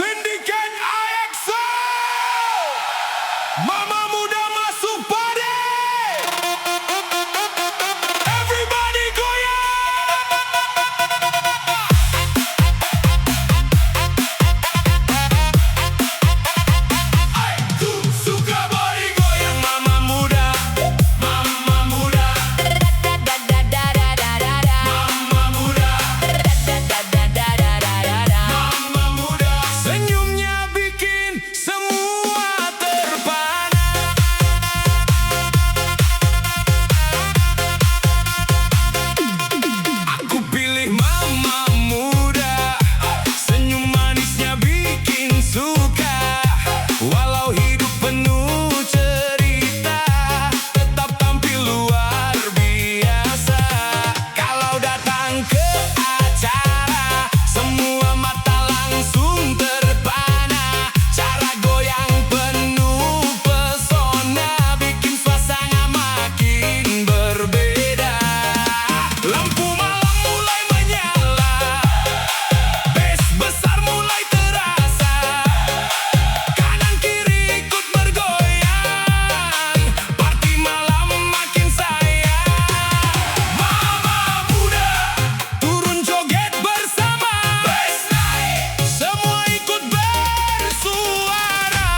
Syndicate IXO, Mama Muda masuk party. Everybody goyang. Aku suka body goyang. Mama Muda, Mama Muda, Mama Muda, Mama Muda. Senyumnya bikin semua terpana. Aku pilih Mama Muda. Senyum manisnya bikin suka. Walau hidup penuh cerita, tetap tampil luar biasa. Kalau datang ke acara, semua mata langsung terpana. Cara goyang penuh pesona, bikin suasana makin berbeda. Lampu malam mulai menyala, bass besar mulai terasa. Kanan kiri ikut bergoyang, party malam makin sayang. Mama Muda turun joget bersama, bass naik, semua ikut bersuara.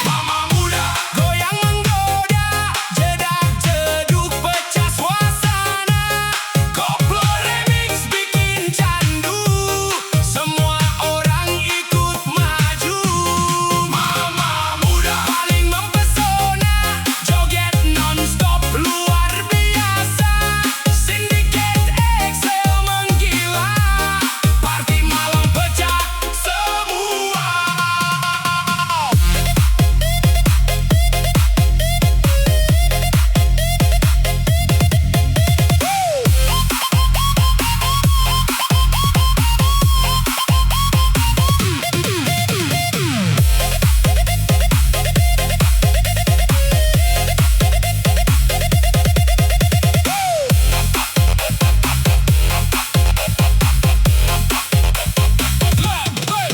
Mama Muda goyang menggoda, jedak-jeduk pecah suasana. Koplo remix bikin candu, semua orang ikut maju. Mama Muda paling mempesona, joget non-stop luar biasa. Syndicate Excel menggila, party malam pecah semua.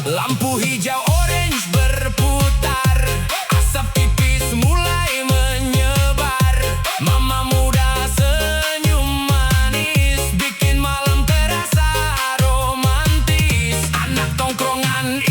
Lampu hijau orange berputar, asap tipis mulai menyebar. Mama Muda senyum manis, bikin malam terasa romantis. Anak tongkrongan